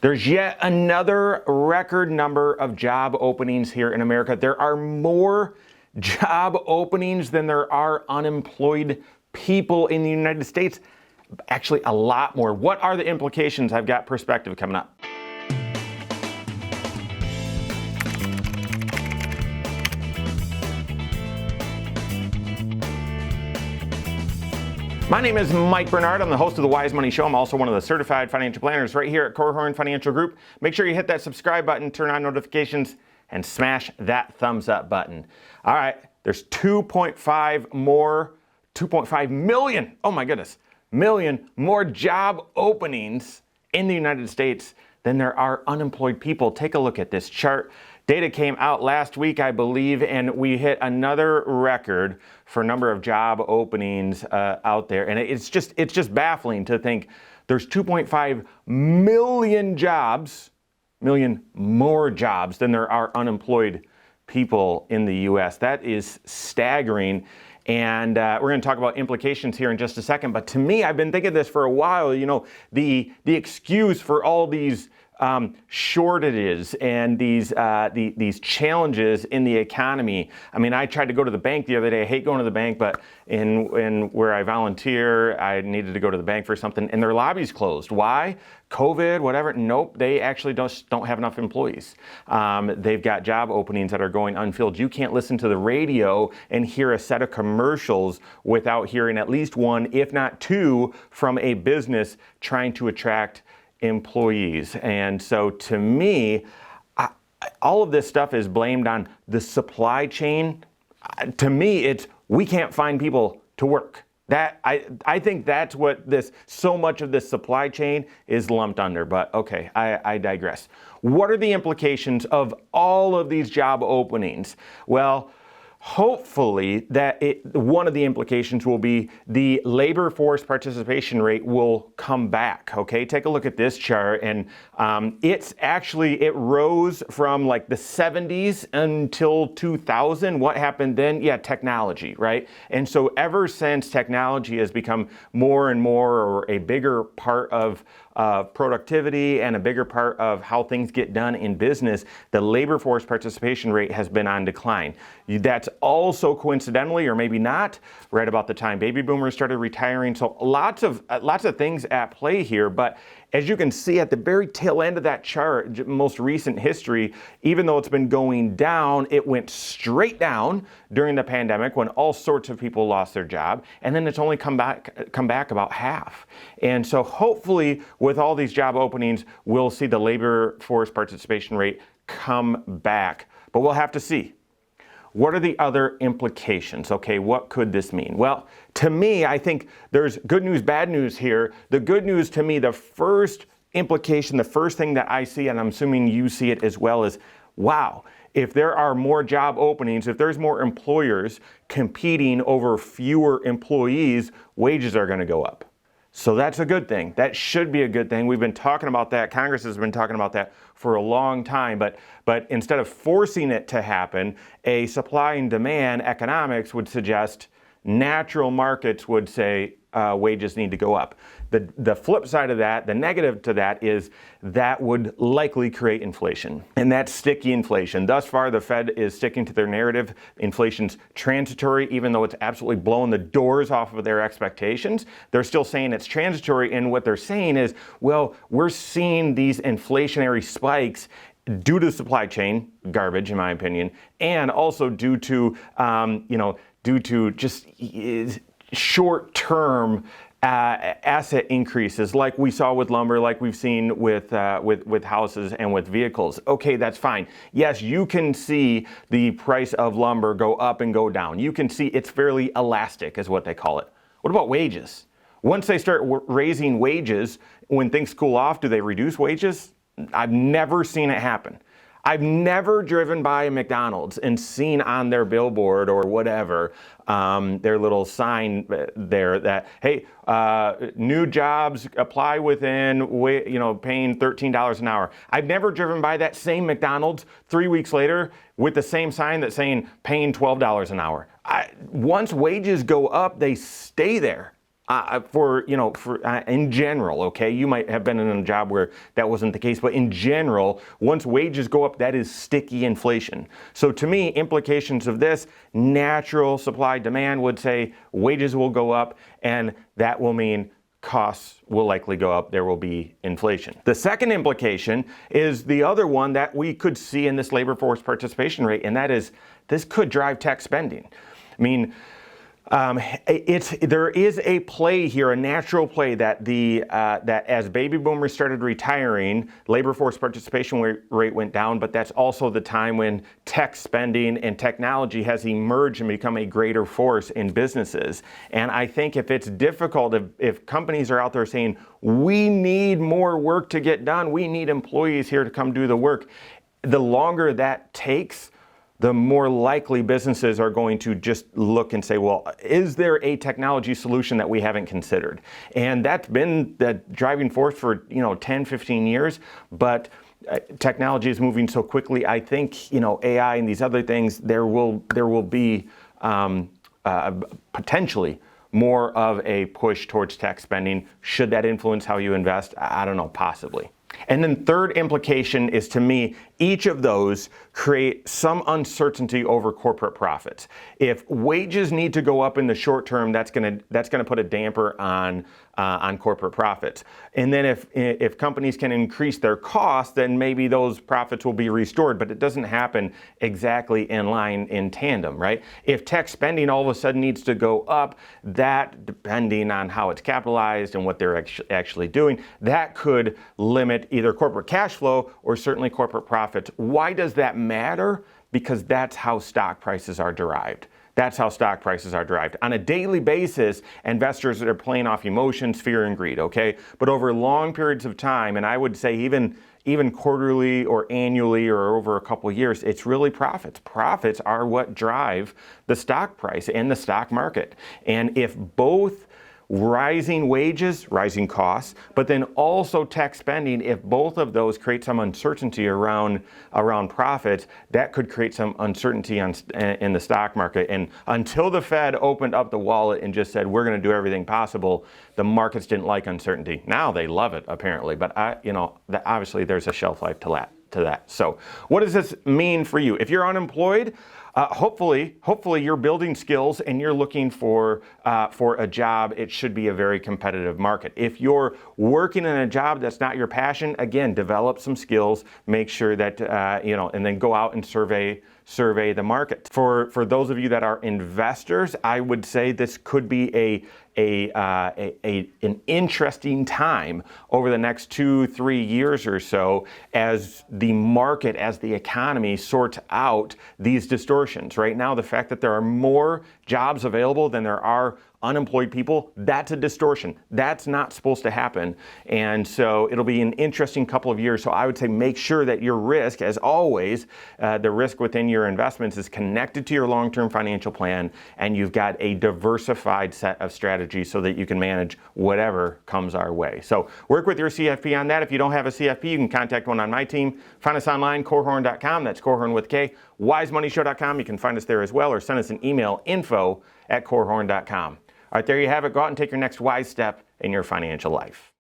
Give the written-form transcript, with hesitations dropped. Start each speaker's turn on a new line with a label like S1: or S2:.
S1: There's yet another record number of job openings here in America. There are more job openings than there are unemployed people in the United States. Actually, a lot more. What are the implications? I've got perspective coming up. My name is Mike Bernard. I'm the host of the Wise Money Show. I'm also one of the certified financial planners right here at Korhorn Financial Group. Make sure you hit that subscribe button, turn on notifications, and smash that thumbs up button. All right, there's 2.5 million, oh my goodness, million more job openings in the United States than there are unemployed people. Take a look at this chart. Data came out last week, I believe, and we hit another record for number of job openings out there. And it's just baffling to think there's 2.5 million more jobs than there are unemployed people in the U.S. That is staggering. And we're going to talk about implications here in just a second. But to me, I've been thinking this for a while. You know, the excuse for all these shortages and these challenges in the economy. I mean, I tried to go to the bank the other day. I hate going to the bank, but in where I volunteer, I needed to go to the bank for something, and their lobby's closed. Why? COVID, whatever. Nope, they actually don't have enough employees. They've got job openings that are going unfilled. You can't listen to the radio and hear a set of commercials without hearing at least one, if not two, from a business trying to attract employees. And so to me, all of this stuff is blamed on the supply chain. To me, it's we can't find people to work. That I think that's what so much of this supply chain is lumped under. But okay, I digress. What are the implications of all of these job openings? Well, hopefully one of the implications will be the labor force participation rate will come back. Okay, take a look at this chart, and it rose from like the 70s until 2000. What happened then? Yeah, technology, right? And so ever since technology has become more and more, or a bigger part of productivity and a bigger part of how things get done in business, the labor force participation rate has been on decline. That's also coincidentally, or maybe not, right about the time baby boomers started retiring. So lots of things at play here. But as you can see at the very tail end of that chart, most recent history, even though it's been going down, it went straight down during the pandemic when all sorts of people lost their job, and then it's only come back about half. And so hopefully with all these job openings, we'll see the labor force participation rate come back, but we'll have to see. What are the other implications? Okay, what could this mean? Well, to me, I think there's good news, bad news here. The good news to me, the first implication, the first thing that I see, and I'm assuming you see it as well, is wow, if there are more job openings, if there's more employers competing over fewer employees, wages are going to go up. So that's a good thing. That should be a good thing. We've been talking about that. Congress has been talking about that for a long time. But instead of forcing it to happen, a supply and demand economics would suggest natural markets would say wages need to go up. The flip side of that, the negative to that, is that would likely create inflation. And that's sticky inflation. Thus far, the Fed is sticking to their narrative. Inflation's transitory, even though it's absolutely blowing the doors off of their expectations. They're still saying it's transitory, and what they're saying is, well, we're seeing these inflationary spikes due to the supply chain, garbage in my opinion, and also due to just short-term asset increases, like we saw with lumber, like we've seen with houses and with vehicles. Okay, that's fine. Yes, you can see the price of lumber go up and go down. You can see it's fairly elastic, is what they call it. What about wages? Once they start raising wages, when things cool off, do they reduce wages? I've never seen it happen. I've never driven by a McDonald's and seen on their billboard or whatever, their little sign there that, hey, new jobs apply within, paying $13 an hour. I've never driven by that same McDonald's 3 weeks later with the same sign that's saying paying $12 an hour. Once wages go up, they stay there. in general, okay, you might have been in a job where that wasn't the case, but in general, once wages go up, that is sticky inflation. So to me, implications of this, natural supply demand would say wages will go up, and that will mean costs will likely go up. There will be inflation. The second implication is the other one that we could see in this labor force participation rate, and that is this could drive tech spending. I mean, there is a play here, a natural play that that as baby boomers started retiring, labor force participation rate went down, but that's also the time when tech spending and technology has emerged and become a greater force in businesses. And I think if it's difficult, if companies are out there saying, we need more work to get done, we need employees here to come do the work, the longer that takes, the more likely businesses are going to just look and say, well, is there a technology solution that we haven't considered? And that's been the driving force for 10, 15 years, but technology is moving so quickly. I think AI and these other things, there will be potentially more of a push towards tech spending. Should that influence how you invest? I don't know, possibly. And then third implication is, to me, each of those create some uncertainty over corporate profits. If wages need to go up in the short term, that's going to put a damper on corporate profits. And then if companies can increase their costs, then maybe those profits will be restored. But it doesn't happen exactly in line, in tandem, right? If tech spending all of a sudden needs to go up, that, depending on how it's capitalized and what they're actually doing, that could limit either corporate cash flow or certainly corporate profits. Why does that matter? Because that's how stock prices are derived. That's how stock prices are derived. On a daily basis, investors are playing off emotions, fear, and greed, okay? But over long periods of time, and I would say even quarterly or annually or over a couple of years, it's really profits. Profits are what drive the stock price and the stock market. And if both rising wages, rising costs, but then also tech spending, if both of those create some uncertainty around profits, that could create some uncertainty in the stock market. And until the Fed opened up the wallet and just said, we're going to do everything possible, the markets didn't like uncertainty. Now they love it, apparently. But obviously there's a shelf life to that. So what does this mean for you? If you're unemployed, hopefully you're building skills and you're looking for a job. It should be a very competitive market. If you're working in a job that's not your passion, again, develop some skills, make sure that, and then go out and survey the market. For those of you that are investors, I would say this could be an interesting time over the next 2-3 years or so as the market, as the economy sorts out these distortions. Right now, the fact that there are more jobs available than there are unemployed people, that's a distortion. That's not supposed to happen. And so it'll be an interesting couple of years. So I would say make sure that your risk, as always, the risk within your investments is connected to your long-term financial plan, and you've got a diversified set of strategies so that you can manage whatever comes our way. So work with your CFP on that. If you don't have a CFP, you can contact one on my team. Find us online, Korhorn.com. That's Korhorn with K. WiseMoneyShow.com. You can find us there as well, or send us an email, info@Korhorn.com. All right, there you have it. Go out and take your next wise step in your financial life.